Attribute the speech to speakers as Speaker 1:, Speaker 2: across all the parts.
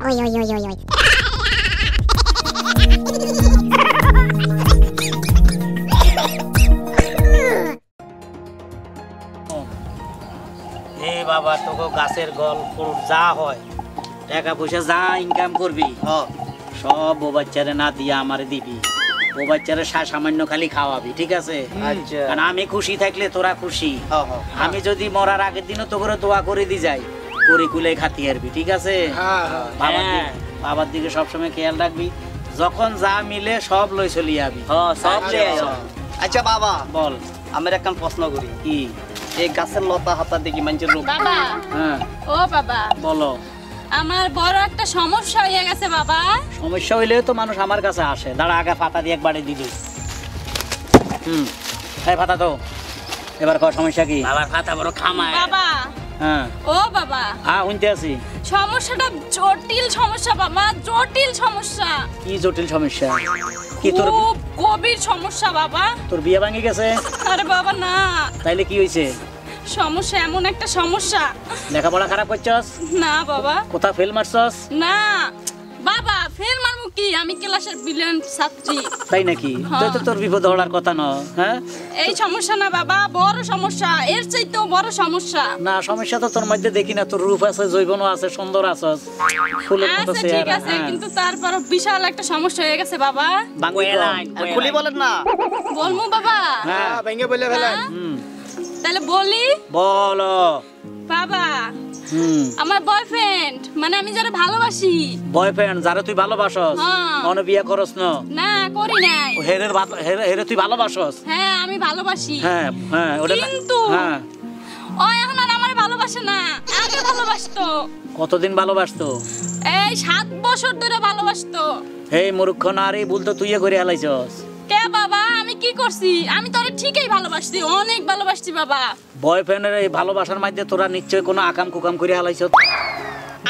Speaker 1: Oi, oi, oi, oi, oi.
Speaker 2: এই বাবা তোকে গাছের গল ফুল যা হয় টাকা পয়সা যা ইনকাম করবি সব ও বাচ্চারে না দিয়ে আমারে দিবি ও বাচ্চারে সামান্য খালি খাওয়াবি ঠিক আছে কারণ আমি খুশি থাকলে তোরা খুশি আমি যদি মরার আগের দিনও তো করে দোয়া করে দি যাই করে কুলে খাতি আরবি ঠিক আছে বাবার দিকে সবসময় খেয়াল রাখবি যখন যা মিলে সব লই চলি যাবি সব
Speaker 3: আচ্ছা বাবা
Speaker 2: বল
Speaker 3: আমার একটা প্রশ্ন করি
Speaker 2: কি
Speaker 3: এই গাছের লতা হাতা দেখি মানুষের রূপ
Speaker 4: বাবা
Speaker 2: হ্যাঁ
Speaker 4: ও বাবা
Speaker 2: বলো
Speaker 4: আমার বড় একটা সমস্যা হয়ে গেছে বাবা
Speaker 2: সমস্যা হইলেও তো মানুষ আমার কাছে আসে দাঁড়া আগে পাতা দিয়ে একবারে দিবি এই পাতা তো এবার কর সমস্যা কি
Speaker 3: বাবার পাতা বড় খামায়
Speaker 4: বাবা
Speaker 2: হ্যাঁ
Speaker 4: ও বাবা
Speaker 2: হ্যাঁ শুনতে আছি
Speaker 4: সমস্যাটা জটিল সমস্যা বাবা জটিল সমস্যা
Speaker 2: কি জটিল সমস্যা কি তোর
Speaker 4: খুব গভীর সমস্যা বাবা
Speaker 2: তোর বিয়ে ভাঙি গেছে
Speaker 4: আরে বাবা না
Speaker 2: তাইলে কি হইছে
Speaker 4: সমস্যা এমন একটা সমস্যা
Speaker 2: লেখাপড়া খারাপ করছস
Speaker 4: না বাবা
Speaker 2: কোথা ফেল মারছস
Speaker 4: না বাবা ফের মারবো কি আমি ক্লাসের ব্রিলিয়ান্ট ছাত্রী
Speaker 2: তাই নাকি তুই তো তোর বিপদ হওয়ার কথা না হ্যাঁ
Speaker 4: এই সমস্যা না বাবা বড় সমস্যা এর চাইতেও বড় সমস্যা
Speaker 2: না সমস্যা তো তোর মধ্যে দেখি না তোর রূপ আছে জৈবনও আছে সুন্দর আছস ফুলের মতো
Speaker 4: আচ্ছা ঠিক
Speaker 2: চেহারা
Speaker 4: আছে কিন্তু তারপর বিশাল একটা সমস্যা হয়ে গেছে বাবা
Speaker 3: খুলি বলেন না
Speaker 4: বলমু বাবা
Speaker 2: হ্যাঁ
Speaker 3: ভেঙে বলে ফেলেন
Speaker 4: তাহলে বলি
Speaker 2: বলো
Speaker 4: বাবা আমার বয়ফ্রেন্ড মানে আমি যারা ভালোবাসি
Speaker 2: বয়ফ্রেন্ড যারা তুই ভালোবাসস
Speaker 4: হ্যাঁ।
Speaker 2: মনে বিয়ে করস না
Speaker 4: না করি নাই
Speaker 2: হেরে তুই ভালোবাসস
Speaker 4: হ্যাঁ আমি ভালোবাসি
Speaker 2: হ্যাঁ হ্যাঁ ওটা না-
Speaker 4: কিন্তু
Speaker 2: হ্যাঁ
Speaker 4: ও এখন আর আমার ভালোবাসে না আগে ভালোবাসতো
Speaker 2: কতদিন ভালোবাসতো
Speaker 4: এই 7 বছর ধরে ভালোবাসতো
Speaker 2: এই মূর্খ নারী বলতো তুই করে হেলাইছস
Speaker 4: কে বাবা আমি কি করছি আমি তোরে ঠিকই ভালোবাসছি অনেক ভালোবাসছি বাবা
Speaker 2: বয়ফ্রেন্ডের এই ভালোবাসার মধ্যে তোরা নিশ্চয় কোনো আকাম কুকাম করে হেলাইছস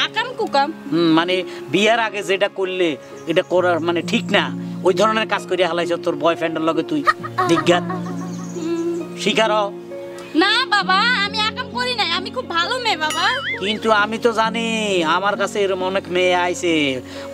Speaker 4: আকাম কুকাম
Speaker 2: মানে বিয়ের আগে যেটা করলে এটা করার মানে ঠিক না ওই ধরনের কাজ করে হেলাইছস তোর বয়ফ্রেন্ডের লগে তুই বিজ্ঞাত শিকার হ।
Speaker 4: না বাবা আমি আকাম করি নাই আমি খুব ভালো মেয়ে বাবা
Speaker 2: কিন্তু আমি তো জানি আমার কাছে এরকম অনেক মেয়ে আইছে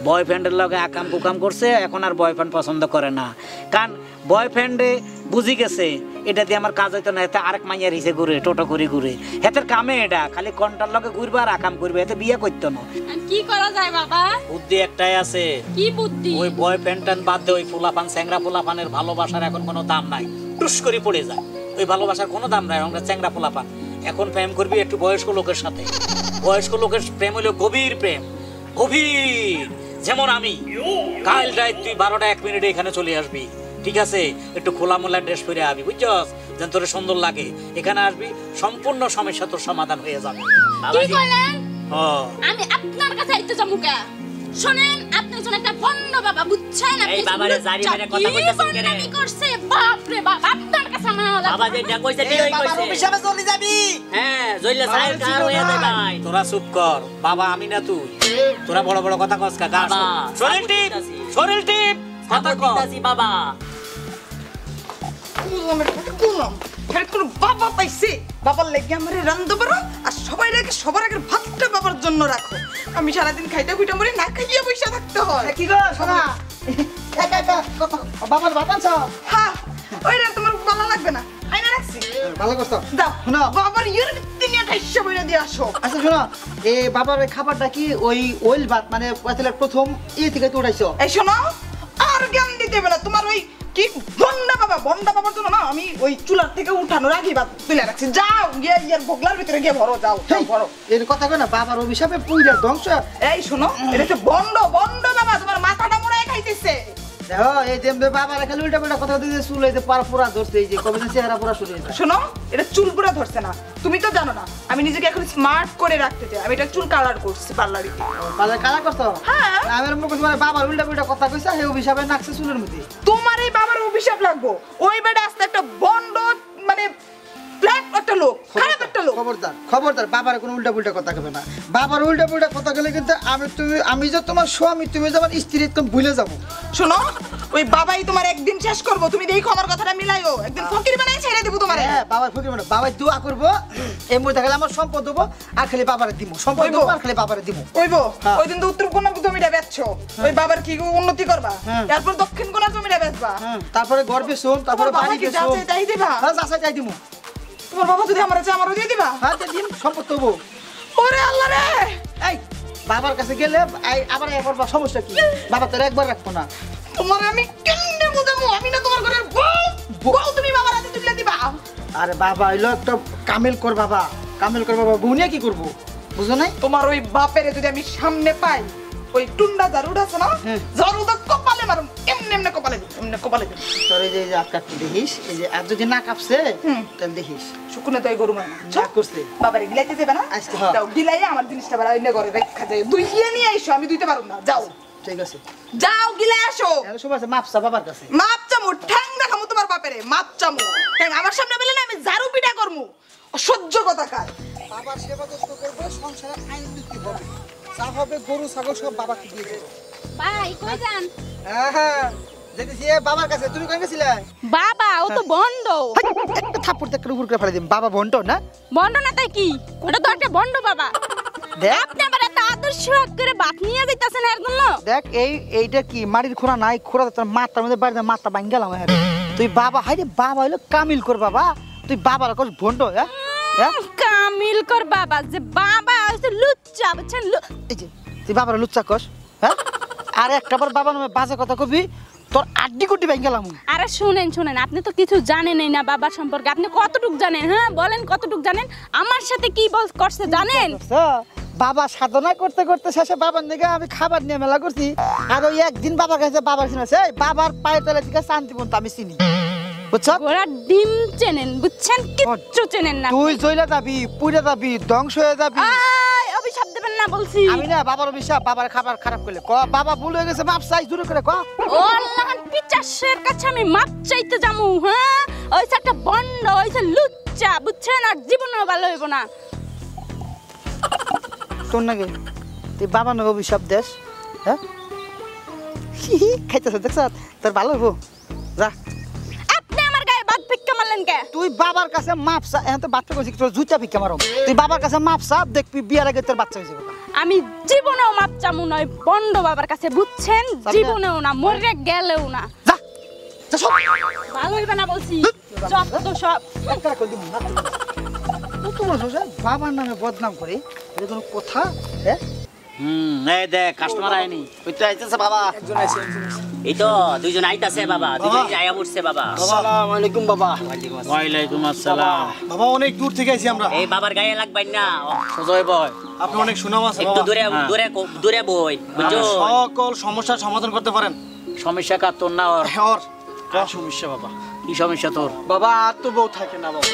Speaker 2: বয়ফ্রেন্ডের লগে আকাম কুকাম করছে এখন আর বয়ফ্রেন্ড পছন্দ করে না কারণ বয়ফ্রেন্ডে বুঝি গেছে এটা দিয়ে আমার কাজ হইতো না এতে আরেক মাইয়ার হিসে ঘুরে টোটো করে ঘুরে হেতের কামে এটা খালি কন্টার লগে ঘুরবে আর আকাম করবে এতে বিয়ে করতো না
Speaker 4: কি করা যায় বাবা
Speaker 2: বুদ্ধি একটাই আছে
Speaker 4: কি বুদ্ধি
Speaker 2: ওই বয়ফ্রেন্ডটার বাদ দিয়ে ওই ফুলাপান স্যাংরা ফুলাপানের ভালোবাসার এখন কোনো দাম নাই টুস করে পড়ে যায় ওই ভালোবাসার কোনো দাম নাই আমরা চ্যাংরা ফুলাপান এখন প্রেম করবি একটু বয়স্ক লোকের সাথে বয়স্ক লোকের প্রেম হলো গভীর প্রেম গভীর যেমন আমি কাল রাত তুই 12টা 1 মিনিটে এখানে চলে আসবি ঠিক আছে একটু খোলামোলা ড্রেস পরে আবি বুঝছস যেন তোর সুন্দর লাগে এখানে আসবি সম্পূর্ণ সমস্যা তোর সমাধান হয়ে যাবে
Speaker 4: কি কইলেন
Speaker 2: হ্যাঁ
Speaker 4: আমি আপনার কাছে আইতে যাবো কে শুনেন আপনি যখন একটা বন্ধ বাবা বুঝছেন আপনি
Speaker 3: এই বাবারে জারি মেরে কথা কইতাছেন কে রে?
Speaker 4: কি করছে বাপ রে বাপ আপনার কাছে আমার
Speaker 3: বাবা যেটা কইছে ঠিকই কইছে
Speaker 5: অভিশাপে চলে যাবি
Speaker 3: হ্যাঁ জইলে সাইল কার হয়ে যায় ভাই
Speaker 2: তোরা চুপ কর বাবা আমি না তুই তোরা বড় বড় কথা কস কাকা
Speaker 3: বাবা,
Speaker 2: শরীর টিপ শরীর টিপ কথা কর
Speaker 3: দিতাছি বাবা
Speaker 5: বাবা পাইছে বাবার লেগে আমার রান্ধতে পারো আর সবাই রেখে সবার আগে ভাতটা বাবার জন্য রাখো আমি সারাদিন খাইতে খুঁটে মরে না খাইয়ে পয়সা থাকতে হয়
Speaker 6: কি গো শোনা একা একা কথা বাবার ভাত আনছ
Speaker 5: হ্যাঁ ওইটা তোমার ভালো লাগবে না আইনা রাখছি
Speaker 6: ভালো করছো
Speaker 5: দাও
Speaker 6: শোনো
Speaker 5: বাবার ইয়ের তিন খাইছে বইরা দিয়ে আসো
Speaker 6: আচ্ছা শোনো এই বাবার ওই খাবারটা কি ওই ওইল ভাত মানে আসলে প্রথম থেকে তো উঠাইছো
Speaker 5: এই শোনো আর জ্ঞান দিতে হবে না তোমার ওই কি বন্ডা বাবার জন্য না আমি ওই চুলার থেকে উঠানোর আগে ভাত তুলে রাখছি যাও গিয়ে ইয়ার বগলার ভিতরে গিয়ে ভরো যাও যাও ভরো
Speaker 6: এর কথা কই না বাবার অভিশাপে পুইরা ধ্বংস
Speaker 5: এই শোনো এটা হচ্ছে বন্ড বাবা তোমার মাথাটা মোড়ায় খাইতেছে
Speaker 6: দেখো এই যে বাবার খালি উল্টা পাল্টা কথা দিতে চুল এই যে পুরা ধরছে এই যে কবে চেহারা পুরা শুনে
Speaker 5: শোনো এটা চুল পুরা ধরছে না তুমি তো জানো না আমি নিজেকে এখন স্মার্ট করে রাখতে চাই আমি এটা চুল কালার করছি পার্লারে
Speaker 6: পালে কালা করছো
Speaker 5: হ্যাঁ
Speaker 6: আমার মুখ তোমার বাবার উল্টা পাল্টা কথা কইছা সেই অভিশাপে নাকছে চুলের মধ্যে
Speaker 5: তোমার এই বাবার অভিশাপ লাগবো ওই বেটা আস্তে একটা বন্ড মানে ব্ল্যাক একটা লোক খারাপ একটা লোক
Speaker 6: খবরদার বাবার কোনো উল্টা পুল্টা কথা কবে না বাবার উল্টা পুল্টা কথা গেলে কিন্তু আমি যে তোমার স্বামী তুমি যে আমার স্ত্রী একদম ভুলে যাবো
Speaker 5: শোনো ওই বাবাই তোমার একদিন শেষ করবো তুমি দেখো আমার কথাটা মিলাইও একদিন ফকির বানাই ছেড়ে দেবো তোমারে
Speaker 6: বাবার ফকির মানে বাবার দোয়া করবো এই মধ্যে খালি আমার সম্পদ দেবো আর খালি বাবারে দিব সম্পদ
Speaker 5: ওইবো।
Speaker 6: দেবো আর খালি বাবারে দিব
Speaker 5: ওইবো
Speaker 6: হ্যাঁ।
Speaker 5: ওই দিন তো উত্তর কোণার জমিটা বেচছো ওই বাবার কি উন্নতি করবা
Speaker 6: হ্যাঁ।
Speaker 5: তারপর দক্ষিণ কোণার জমিটা বেচবা
Speaker 6: তারপরে ঘর বেসুম তারপরে
Speaker 5: তোমার বাবা
Speaker 6: বাড়ি
Speaker 5: কি যা
Speaker 6: বেসুম
Speaker 5: চায় তাই দিবা
Speaker 6: হ্যাঁ যা চাই তাই দিব
Speaker 5: তোমার বাবা যদি আমার চায় আমারও দিয়ে দিবা
Speaker 6: হ্যাঁ দিন সম্পদ দেবো
Speaker 5: ওরে আল্লাহ রে
Speaker 6: এই বাবার কাছে গেলে আবার একবার সমস্যা কি বাবা তোর একবার রাখবো না
Speaker 5: তোমার আমি কেমনে বুঝাবো আমি না তোমার ঘরের বউ বউ তুমি বাবার হাতে তুলে দিবা
Speaker 6: আরে বাবা হইলো একটা কামেল কর বাবা বউ নিয়ে কি করবো বুঝো নাই
Speaker 5: তোমার ওই বাপের যদি আমি সামনে পাই ওই টুন্ডা জারুড আছে না
Speaker 6: হ্যাঁ।
Speaker 5: জারুদা কপালে মারুম এমনি এমনি কপালে দিই, এমনি কপালে দিই।
Speaker 6: তোর এই যে আটকা একটু দেখিস এই যে আর যদি না কাঁপছে
Speaker 5: হুম।
Speaker 6: তাহলে দেখিস
Speaker 5: শুকুনে তো এই গরু মানে
Speaker 6: যা করছে
Speaker 5: বাবারে গিলাইতে দেবে না
Speaker 6: আজকে হ্যাঁ।
Speaker 5: যাও গিলাইয়া আমার জিনিসটা বাড়া অন্য ঘরে রেখা যায় দুইয়ে নিয়ে আইসো আমি দুইতে পারুম না যাও
Speaker 6: ঠিক আছে
Speaker 5: যাও গিলাই আসো
Speaker 6: তাহলে সব আছে মাপসা বাবার কাছে
Speaker 5: মাপ চামু ঠ্যাং দেখামু তোমার বাপেরে মাপ চামু ঠ্যাং আমার সামনে বলে না আমি জারু পিটা করমু অসহ্য কথা কার
Speaker 6: বাবার সেবা যত্ন করবে সংসারে আইন নীতি হবে যা হবে গরু ছাগল সব বাবাকে দিয়ে দেবে
Speaker 4: ভাই কই যান
Speaker 6: হ্যাঁ যেতেছি বাবার কাছে তুমি কই গেছিলে
Speaker 4: বাবা ও তো বন্ড
Speaker 6: একটা থাপ্পড় দেখে উপর করে ফেলে দিম বাবা বন্ট না
Speaker 4: বন্ড না তাই কি ওটা তো একটা বন্ড বাবা
Speaker 6: দেখ
Speaker 4: আপনি আবার এত আদর্শ করে বাপ নিয়ে যাইতাছেন এর জন্য
Speaker 6: দেখ এইটা কি মাটির খোঁড়া নাই খোঁড়া তোর মাথার মধ্যে বাড়িতে মাথা ভাঙ গেলাম হ্যাঁ তুই বাবা হাইরে বাবা হইলো কামিল কর বাবা তুই বাবার কর ভন্ড হ্যাঁ হ্যাঁ
Speaker 4: কামিল কর বাবা যে বাবা হইছে লুচ্চা বুঝছেন
Speaker 6: এই যে তুই বাবার লুচ্চা কস হ্যাঁ আর একটা বার বাবার নামে বাজে কথা কবি তোর আড্ডি কুটি ভাঙ গেলাম
Speaker 4: আরে শুনেন আপনি তো কিছু জানেনই না বাবার সম্পর্কে আপনি কতটুক জানেন হ্যাঁ বলেন কতটুক জানেন আমার সাথে কি করছে জানেন
Speaker 6: বাবা সাধনা করতে করতে শেষে বাবার দিকে আমি খাবার নিয়ে মেলা করছি আর ওই একদিন বাবার কাছে বাবার চিনেছে বাবার পায়ের তলে থেকে শান্তিপন্ত আমি চিনি বুঝছো
Speaker 4: ঘোড়া ডিম চেনেন বুঝছেন কিচ্ছু চেনেন না
Speaker 6: তুই জইলা যাবি পুড়ে যাবি ধ্বংস হয়ে যাবি
Speaker 4: আয় অভিশাপ দেবেন না বলছি
Speaker 6: আমি না বাবার অভিশাপ বাবার খাবার খারাপ করলে ক বাবা ভুল হয়ে গেছে মাপ চাই দূরে করে ক
Speaker 4: ও আল্লাহর পিচাশের কাছে আমি মাপ চাইতে যামু হ্যাঁ ওইসে একটা বন্ড ওইসে লুচ্চা বুঝছেন আর জীবনেও ভালো হইব না
Speaker 6: তোর নাকি তুই বাবার নাকি অভিশাপ দেশ হ্যাঁ খাইতেছ দেখছ তোর ভালো হবো যা
Speaker 4: আপনি আমার গায়ে বাদ ভিক্ষা মারলেন কে
Speaker 6: তুই বাবার কাছে মাপ চা এখন তো বাচ্চা কইছিস তোর জুতা ভিক্ষা মারো তুই বাবার কাছে মাপ চা দেখবি বিয়ার আগে তোর বাচ্চা হয়েছে
Speaker 4: আমি জীবনেও মাপ চামু নয় বন্ড বাবার কাছে বুঝছেন
Speaker 6: না।
Speaker 4: জীবনেও না মরে গেলেও না
Speaker 6: যা যা সব
Speaker 4: ভালো হইবে না বলছি যত সব
Speaker 6: একটা কই দিমু না তোমার সোজা বাবার নামে বদনাম করে এটা কোনো কথা হ্যাঁ
Speaker 2: এই দেখ কাস্টমার আইনি কইতে আইতেছে বাবা
Speaker 3: এই তো দুইজন আইতাছে বাবা দুইজন আয়া উঠছে বাবা
Speaker 1: আসসালামু আলাইকুম বাবা
Speaker 2: ওয়ালাইকুম আসসালাম
Speaker 1: বাবা অনেক দূর থেকে আইছি আমরা
Speaker 3: এই বাবার গায়ে লাগবেন না
Speaker 2: সুজয় বয়
Speaker 1: আপনি অনেক সুনাম আছে
Speaker 3: একটু
Speaker 1: বাবা
Speaker 3: দূরে
Speaker 2: হ্যাঁ।
Speaker 3: দূরে দূরে বই বুঝছো
Speaker 1: সকল সমস্যার সমাধান করতে পারেন
Speaker 2: সমস্যা কার তোর না ওর
Speaker 1: ওর কার সমস্যা বাবা
Speaker 2: কি সমস্যা তোর
Speaker 1: বাবা আর তো বউ থাকে না বাবা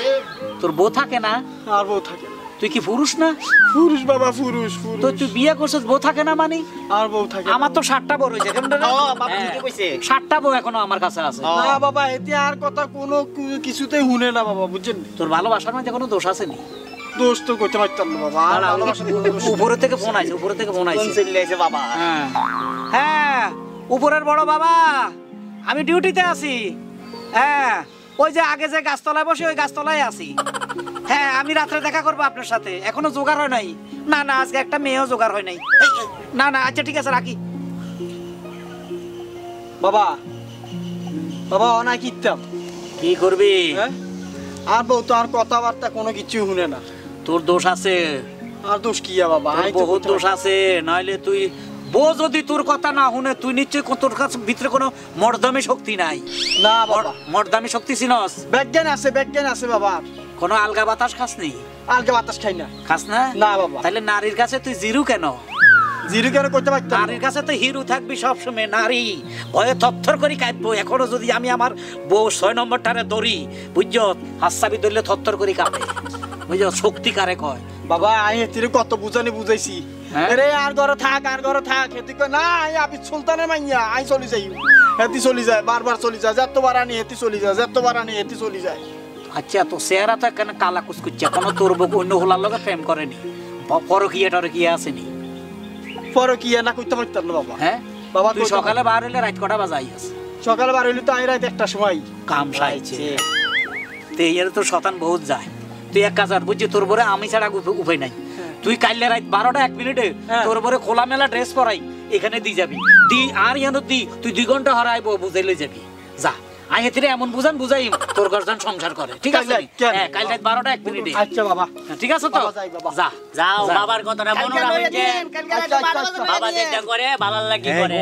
Speaker 2: তোর বউ থাকে না
Speaker 1: আর বউ থাকে না
Speaker 2: তুই কি পুরুষ না
Speaker 1: পুরুষ বাবা পুরুষ
Speaker 2: তো
Speaker 1: পুরুষ
Speaker 2: তুই বিয়ে করছিস বউ থাকে না মানে
Speaker 1: আর বউ থাকে
Speaker 2: আমার তো 60টা বউ রয়েছে কেমন রে?
Speaker 3: বাবা ঠিকই কইছে
Speaker 2: 60টা বউ এখনো আমার কাছে আছে
Speaker 1: না বাবা এতে আর কথা কোনো কিছুতেই শুনে না বাবা বুঝছেন
Speaker 2: তোর ভালোবাসার মধ্যে কোনো দোষ আছে নি
Speaker 1: দোষ তো করতে পারতাম না বাবা আর ভালোবাসা কোনো দোষ নেই।
Speaker 2: উপরে থেকে ফোন আইছে
Speaker 3: চলে আইছে বাবা
Speaker 2: হ্যাঁ হ্যাঁ উপরের বড় বাবা আমি ডিউটিতে আছি হ্যাঁ ওই যে আগে যে গাছতলায় বসে ওই গাছতলায় আছি হ্যাঁ আমি রাত্রে দেখা করবো আপনার সাথে এখনো জোগাড় হয় নাই না না আজকে একটা মেয়েও জোগাড় হয় নাই না না আচ্ছা ঠিক আছে রাখি
Speaker 1: বাবা বাবা অনাই কিতাম
Speaker 2: কি করবি
Speaker 1: হ্যাঁ আর বউ তো আর কথাবার্তা কোনো কিছু শুনে না
Speaker 2: তোর দোষ আছে
Speaker 1: আর দোষ কি বাবা
Speaker 2: তোর
Speaker 1: আমি তো
Speaker 2: বহুত
Speaker 1: করতে
Speaker 2: দোষ আছে নইলে তুই বউ যদি তোর কথা না শুনে তুই নিশ্চয়ই তোর কাছে ভিতরে কোনো মর্দমে শক্তি নাই
Speaker 1: না বাবা
Speaker 2: মর্দামি শক্তি চিনস
Speaker 1: বিজ্ঞান আছে বাবা
Speaker 2: কোনো আলগা বাতাস খাস নি
Speaker 1: আলগা বাতাস খাই না
Speaker 2: খাস না
Speaker 1: না বাবা
Speaker 2: তাহলে নারীর কাছে তুই জিরু কেন
Speaker 1: জিরো কেন করতে পারতাম না?
Speaker 2: নারীর কাছে তো হিরু থাকবি সবসময় নারী ভয়ে থরথর করে কাঁদবো এখনো যদি আমি আমার বউ 6 নম্বরটারে ধরি বুঝছো হাসাবি ধরলে থরথর করে কাঁপে বুঝছো শক্তি কারে কয়
Speaker 1: বাবা আমি এতিরে কত বুঝানি বুঝাইছি
Speaker 2: হ্যাঁ?
Speaker 1: আরে আর ঘরে থাক হেতি কই না আমি সুলতানের মাইয়া আই চলি যাই হেতি চলি যায় বারবার চলি যায় যতবার আনি হেতি চলি যায় যতবার আনি হেতি চলি যায়
Speaker 2: আচ্ছা তো চেহারা তো কেন কালা কুচকুচ্ছে কোনো তোর বউ অন্য হোলার লগে প্রেম করেনি পরকিয়া টরকিয়া আসেনি
Speaker 1: পরে কি না করতে পারতাম না বাবা
Speaker 2: হ্যাঁ
Speaker 1: বাবা
Speaker 2: তুই
Speaker 1: কইতে
Speaker 2: সকালে বার হইলে রাত কটা বাজাই আছে
Speaker 1: সকালে বার হইলে তো আই রাত একটা সময়
Speaker 2: কাম সাইছে তে এর তো শতান বহুত যায়। তুই এক কাজ কর, বুঝছি তোর পরে আমি ছাড়া উপায় নাই। তুই কাইলে রাত 12টা 1 মিনিটে তোর পরে খোলামেলা ড্রেস পরাই এখানে দি যাবি, দি আর ইয়ানো দি তুই 2 ঘন্টা হরাইবো বুঝাই লই যাবি। যা আই হেতিরে এমন বুঝাই তোর গর্জন সংসার করে, ঠিক আছে? হ্যাঁ কাল রাত 12টা 1 মিনিটে।
Speaker 1: আচ্ছা বাবা,
Speaker 2: ঠিক আছে তো? যা
Speaker 3: যাও বাবার কথাটা মনে রাখবে। বাবা যেটা করে ভালো লাগি করে।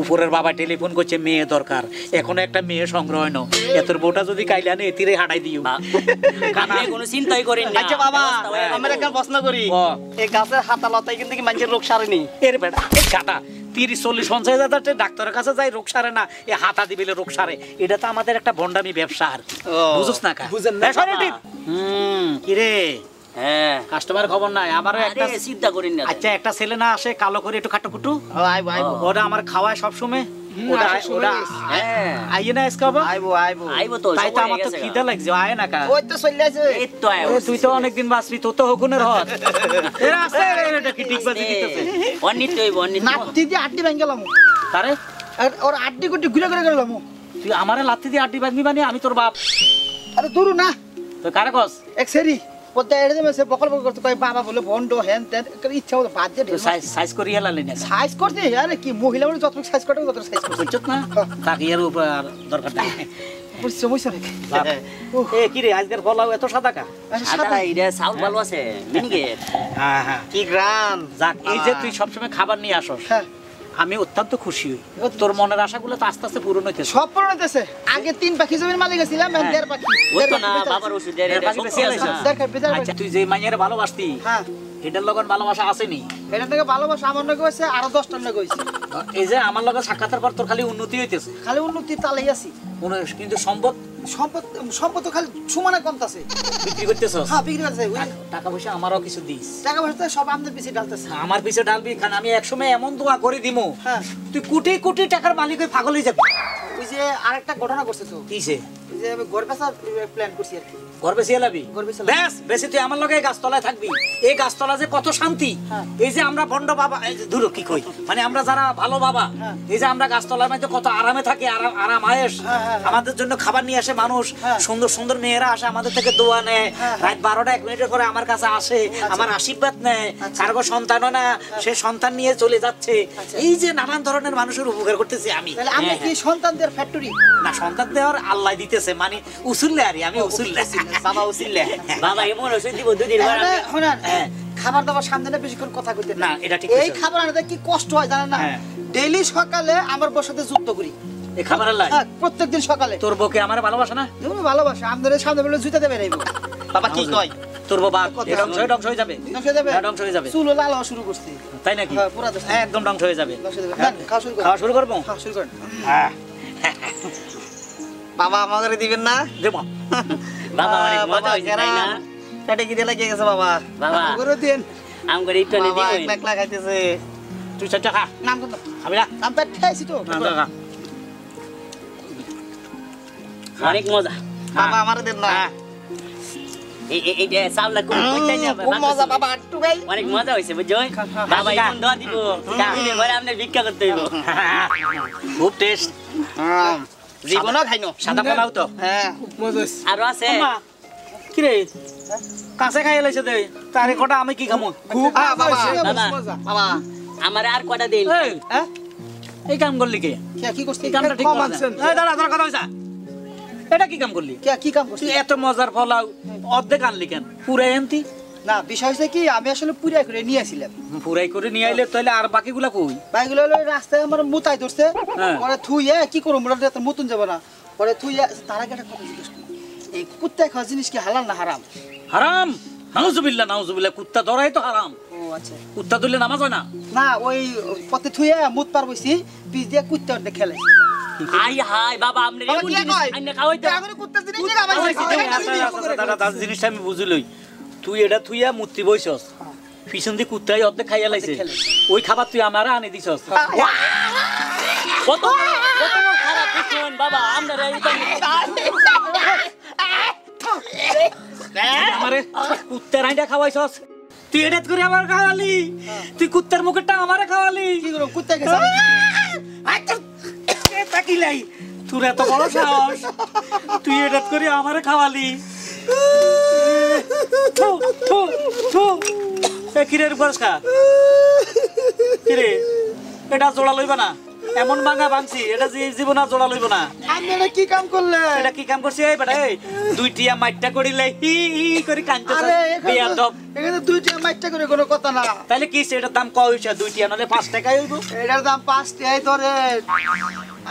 Speaker 2: উপরের বাবা টেলিফোন করছে, মেয়ে দরকার, এখনো একটা মেয়ে সংগ্রহ ন, এতর বউটা যদি কাইলে আনে এতিরে হাঁটাই দিও।
Speaker 3: আপনি কোনো চিন্তাই করেন না।
Speaker 7: আচ্ছা বাবা, আমরা একটা প্রশ্ন করি, এই গাছের হাতা লতায় কিন্তু কি মানুষের রোগ সারেনি?
Speaker 2: এর বেটা এই কাটা 30-40-50 হাজার ডাক্তারের কাছে যাই রোগ সারে না, এ হাতা দিবিলে রোগ সারে। এটা তো আমাদের একটা ভন্ডামি ব্যবসা আর কি, বুঝছ না?
Speaker 1: বুঝেন না
Speaker 2: কি রে?
Speaker 3: হ্যাঁ
Speaker 2: কাস্টমার খবর নাই আমারও একটা।
Speaker 3: চিন্তা করেন না।
Speaker 2: আচ্ছা একটা ছেলে না আসে কালো করে একটু খাটুকুটু,
Speaker 7: আইবো আইবো
Speaker 2: ওটা আমার খাওয়ায় সবসময়, ওটা ওটা
Speaker 3: হ্যাঁ
Speaker 2: আইয়ে না আজকে বাবা?
Speaker 7: আইবো আইবো
Speaker 3: আইবো তো,
Speaker 2: তাই তো
Speaker 3: সবাই
Speaker 2: আমার তো
Speaker 3: গেছে।
Speaker 2: খিদে লাগছে, আয় না কা।
Speaker 7: ওই তো চলে আসে।
Speaker 3: এই তো আয়।
Speaker 2: তুই তো অনেকদিন বাঁচবি, তোর তো হকুনের হত। এরা আছে এটা কি টিকবাজি দিতেছে?
Speaker 3: অনিত হইব অনিত।
Speaker 6: নাতি দিয়ে আড্ডি ভাঙ গেলাম,
Speaker 2: তারে
Speaker 6: আর ওর আড্ডি গুড্ডি ঘুরে ঘুরে গেলাম।
Speaker 2: তুই আমারে লাত্তি দিয়ে আড্ডি বাজবি মানে? আমি তোর বাপ।
Speaker 6: আরে দূরু না,
Speaker 2: তুই কারে কস?
Speaker 6: এক সেরি পদ্মা এড়ে দেবে, সে বকল বকল করতে কয় বাবা বলে ভন্ড হ্যান ত্যান, ইচ্ছা মতো বাদ দিয়ে
Speaker 2: তুই সাইজ করি হেলালি না
Speaker 6: সাইজ করতে। আরে কি মহিলা বলে যত সাইজ করতে তত সাইজ করতে।
Speaker 2: বুঝছত না? তাকে এর উপর আর দরকার নাই।
Speaker 6: বুঝছো বুঝছো নাকি?
Speaker 2: বাপ। এ কি রে আজকের ফলাও এত সাদা কা?
Speaker 3: আদা এটা সাউথ ভালো আছে মিনিগেট।
Speaker 2: হ্যাঁ হ্যাঁ
Speaker 7: কি গ্রাম।
Speaker 2: যাক, এই যে তুই সবসময় খাবার নিয়ে আসস,
Speaker 6: হ্যাঁ
Speaker 2: আমি অত্যন্ত খুশি হই। তোর মনের আশাগুলো তো আস্তে আস্তে পূরণ হইতেছে।
Speaker 6: সব পূরণ হইতেছে। আগে 3 পাখি জমির মালিক ছিলাম, এখন 1.5 পাখি।
Speaker 3: ওই তো না বাবার ওষুধ দেয় এটা
Speaker 2: বাকি বেশি
Speaker 3: শক্তি আছে
Speaker 2: আছে।
Speaker 3: না।
Speaker 2: আচ্ছা তুই যে মাইয়ারে ভালোবাসতি,
Speaker 6: হ্যাঁ
Speaker 2: এটার লগন ভালোবাসা আসেনি?
Speaker 6: এটা থেকে ভালোবাসা আমার নাকি হয়েছে, আরো 10টার নাকি হয়েছে।
Speaker 2: এই যে আমার লগে সাক্ষাতের পর তোর খালি উন্নতি হইতেছে,
Speaker 6: খালি উন্নতির তালেই আছি।
Speaker 2: কিন্তু সম্পদ
Speaker 6: সম্পদ সম্পদ তো খালি সমানে কমতাছে।
Speaker 2: বিক্রি করতেছস।
Speaker 6: হ্যাঁ বিক্রি করতেছে।
Speaker 2: টাকা পয়সা আমারও কিছু দিস।
Speaker 6: টাকা পয়সা সব আমাদের পিছিয়ে ডালতেছে।
Speaker 2: আমার পিছে ডালবি খান, আমি একসময় এমন দোয়া করে দিমু,
Speaker 6: হ্যাঁ
Speaker 2: তুই কোটি কোটি টাকার মালিক হয়ে পাগল হয়ে যাবি।
Speaker 6: ওই যে আরেকটা ঘটনা করছে তো,
Speaker 2: কিসে?
Speaker 6: ওই যে আমি ঘর বেচার প্ল্যান করছি আর কি।
Speaker 2: ঘর বেশি এলাবি?
Speaker 6: ঘর বেচে
Speaker 2: বেশ বেশি তুই আমার লগে এই গাছতলায় থাকবি। এই গাছতলা যে কত শান্তি।
Speaker 6: হ্যাঁ।
Speaker 2: এই যে আমরা বন্ড বাবা, এই যে দূর কি কই, মানে আমরা যারা ভালো বাবা,
Speaker 6: হ্যাঁ।
Speaker 2: এই যে আমরা গাছতলার মধ্যে কত আরামে থাকি, আরাম আয়েশ।
Speaker 6: হ্যাঁ, হ্যাঁ,
Speaker 2: আমাদের জন্য খাবার নিয়ে আসে মানুষ,
Speaker 6: হ্যাঁ।
Speaker 2: সুন্দর সুন্দর মেয়েরা আসে আমাদের থেকে দোয়া নেয়,
Speaker 6: হ্যাঁ,
Speaker 2: রাত 12টা 1 মিনিটের করে আমার কাছে আসে, আমার আশীর্বাদ নেয়। কারো সন্তানও না, সে সন্তান নিয়ে চলে যাচ্ছে। এই যে নানান ধরনের মানুষের উপকার করতেছি আমি।
Speaker 6: তাহলে আমি কি সন্তানদের ফ্যাক্টরি?
Speaker 2: না, সন্তান দেওয়ার আল্লাহ দিতেছে, মানে উসুল্লে আরি, আমি উসুল্লে।
Speaker 7: বাবা উচিল্লে।
Speaker 3: বাবা এমন ওষুধ দিব 2 দিন পর আমি
Speaker 6: শুনেন,
Speaker 2: হ্যাঁ।
Speaker 6: খাবার দাবার সামনে না বেশিক্ষণ কথা কইতে
Speaker 2: না, এটা ঠিক
Speaker 6: এই
Speaker 2: কইছো।
Speaker 6: খাবার আনতে কি কষ্ট হয় জানেন না?
Speaker 2: হ্যাঁ।
Speaker 6: ডেইলি সকালে আমার বউর সাথে যুদ্ধ করি।
Speaker 2: এই খাবারের লাই
Speaker 6: হ্যাঁ, প্রত্যেকদিন সকালে।
Speaker 2: তোর বউকে আমার ভালোবাসা না?
Speaker 6: তুমি ভালোবাসা আমাদের সামনে বলে জুতা দেবে রাইবো।
Speaker 7: বাবা কি কয়?
Speaker 2: তোর বউ বাদ,
Speaker 6: কত?
Speaker 2: এই ধ্বংস হয়ে যাবে।
Speaker 6: ধ্বংস হয়ে যাবে?
Speaker 2: হ্যাঁ, ধ্বংস হয়ে যাবে।
Speaker 6: চুল লাল হওয়া শুরু করছে।
Speaker 2: তাই নাকি?
Speaker 6: হ্যাঁ, পুরা ধ্বংস।
Speaker 2: একদম ধ্বংস হয়ে যাবে।
Speaker 6: ধ্বংস হয়ে যাবে। নেন, খাওয়া শুরু করুন।
Speaker 2: খাওয়া শুরু করবো?
Speaker 6: খাওয়া শুরু করেন।
Speaker 7: বাবা আমাকে দিবেন না?
Speaker 2: দেবো।
Speaker 3: বাবা অনেক মজা হইছে তাই না?
Speaker 7: পেটে কি লেগে গেছে বাবা?
Speaker 3: বাবা
Speaker 6: করে দেন।
Speaker 3: আম করে একটু নে
Speaker 7: বাবা
Speaker 3: দিই।
Speaker 7: একলা একলা খাইতেছে।
Speaker 2: তুই চারটা খা।
Speaker 6: নাম কোনটা?
Speaker 2: খাবি না?
Speaker 6: নাম পেট খাইছি তো।
Speaker 2: না, না, না।
Speaker 3: অনেক মজা।
Speaker 7: বাবা আমারে দেন না।
Speaker 2: হ্যাঁ।
Speaker 3: এই চাউলটা কোন কইতাই না
Speaker 7: খুব মজা বাবা, একটু খাই।
Speaker 3: অনেক মজা হইছে বুঝছো? বাবা এখন দোয়া দিব। দিনে পরে আপনি ভিক্ষা করতে হইব।
Speaker 2: খুব টেস্ট।
Speaker 7: জীবনও খাইনো।
Speaker 2: সাদা পোলাও তো?
Speaker 7: হ্যাঁ
Speaker 3: আরো আছে?
Speaker 2: কি রে কাছে খাই লাইছে দে, তারে কটা আমি কি খামু?
Speaker 7: বাবা
Speaker 3: বাবা
Speaker 7: বাবা
Speaker 3: আমার আর কটা দিন।
Speaker 2: এই,
Speaker 6: হ্যাঁ?
Speaker 2: এই কাম করলি কে?
Speaker 6: কি করছিস?
Speaker 2: এই কামটা ঠিক
Speaker 6: কম
Speaker 2: করলি না।
Speaker 6: আনছেন।
Speaker 2: এই দাঁড়া, তোর কথা হইছা? এটা কি কাম করলি?
Speaker 6: কি কাম করছিস?
Speaker 2: তুই এত মজার পোলাও অর্ধেক আনলি কেন? পুরাই আনতি।
Speaker 6: না, বিষয় হচ্ছে কি আমি আসলে পুরিয়া করে নিয়ে আসছিলাম।
Speaker 2: পুরাই করে নিয়ে আইলে তাহলে আর বাকিগুলা কই?
Speaker 6: বাইকগুলো হলো রাস্তায় আমার মুতাই ধরছে।
Speaker 2: হ্যাঁ।
Speaker 6: পরে থুইয়ে কি করবো, মোটা মতন যাবো না। পরে থুইয়ে তার আগে একটা কথা জিজ্ঞেস করি, এই কুত্তা খাওয়া জিনিস কি হালাল না হারাম?
Speaker 2: হারাম। নাউজুবিল্লাহ নাউজুবিল্লাহ, কুত্তা ধরাই তো হারাম।
Speaker 6: ও আচ্ছা।
Speaker 2: কুত্তা ধরলে নামাজ হয় না?
Speaker 6: না, ওই পথে থুইয়ে মুত পার বইছি, পিছ দিয়ে কুত্তা ওটা খেলে।
Speaker 3: আই হাই বাবা আপনি
Speaker 7: বাবা,
Speaker 3: এমন
Speaker 7: কি
Speaker 3: জিনিস
Speaker 7: কয়?
Speaker 3: আইনা খাওয়াইতে
Speaker 7: কুত্তা জিনিস কি খাবাইছে?
Speaker 2: দাদা জিনিসটা আমি বুঝলই। তুই এটা থুইয়া মূর্তি বইছস, পিছন দিয়ে কুত্তাই অর্ধেক খাইয়া লাইছে, ওই খাবার তুই আমারে আনি দিছস।
Speaker 3: কত কত খারাপ বুঝছেন বাবা আপনারা
Speaker 2: আমারে কুত্তার আইডা খাওয়াইছস, তুই এটা করে আমার খাওয়ালি, তুই কুত্তার মুখেরটা আমারে খাওয়ালি।
Speaker 6: কি করবো, কুত্তা গেছে।
Speaker 2: তাকিলাই তোর এত বড় সাহস, তুই এটা করে আমারে খাওয়ালি। থু, থু, থু। এ কিরে বরস খা কিরে, এটা জোড়া লইবা না, এমন ভাঙা ভাঙছি এটা জীবন আর জোড়া লইব না।
Speaker 6: আমি এটা কি কাম করলে?
Speaker 2: এটা কি কাম করছি এই বেটা? এই দুইটিয়া মাইটটা করিলে হি হি করে কাঁদতে
Speaker 6: আরে
Speaker 2: বেয়াদব।
Speaker 6: এখানে দুইটা মাইটটা করে কোনো কথা না।
Speaker 2: তাইলে কি এটার দাম কয় হইছে? দুইটিয়া নালে 5 টাকাই হইব।
Speaker 6: এটার দাম 5 টাকাই ধরে।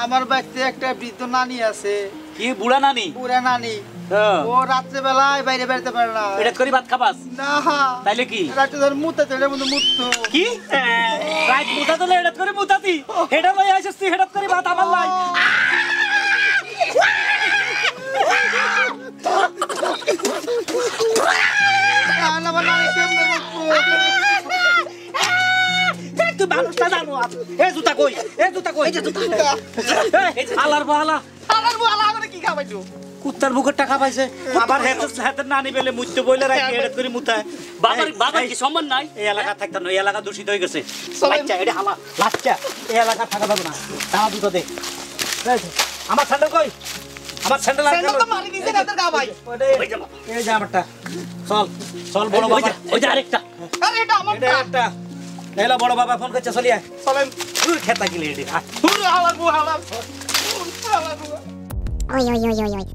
Speaker 6: আমার বাড়িতে একটা বৃদ্ধ নানি আছে।
Speaker 2: কি বুড়া নানি?
Speaker 6: পুরা নানি। ও রাত্রে বেলায় বাইরে বেরোতে পারে না।
Speaker 2: এটা করে ভাত খাবাস
Speaker 6: না।
Speaker 2: তাইলে কি?
Speaker 6: রাতে ধর মুতে তেলে মধ্যে মুততো।
Speaker 2: কি রাত মুতা দিলে এটা করে মুতাতি? হেডা লই আইছিস তুই, হেডা করে ভাত আমার লাই।
Speaker 6: না বাবা নানি কেমনে মুততো?
Speaker 2: তুই মানুষটা জানো? এ জুতা কই? এ জুতা কই? এই যে জুতা। আলার বালা
Speaker 5: আমার বুয়ালা আমারে কি খাওয়াইছো?
Speaker 2: কুত্তার বুকের টাকা পাইছে। আবার হেতের নানি বেলে মুততে বইলে রাখি হেডা করে মুতায়।
Speaker 3: বাবার কি সম্মান নাই?
Speaker 2: এই এলাকা থাকতো না, এই এলাকা দূষিত হয়ে গেছে। লাচ্চা এটা হালা লাচ্চা, এই এলাকা থাকা যাবে না। টাকা দুটো দে। আমার স্যান্ডেল কই? আমার স্যান্ডেল আর
Speaker 5: সেন্ডল তো মারি দিছে না তোর গা ভাই।
Speaker 2: এই যে আমারটা। চল চল বড় বাবা।
Speaker 3: ওই যে আরেকটা।
Speaker 5: আরে এটা আমার
Speaker 2: এটা একটা এলা বড় বাবা ফোন করছে, চলি আয়।
Speaker 5: চলেন।
Speaker 2: তুই খেতা গিলে এটা
Speaker 5: পুরো হালার বুয়ালা। হালার বুয়া।
Speaker 8: Oi, oi, oi, oi, oi.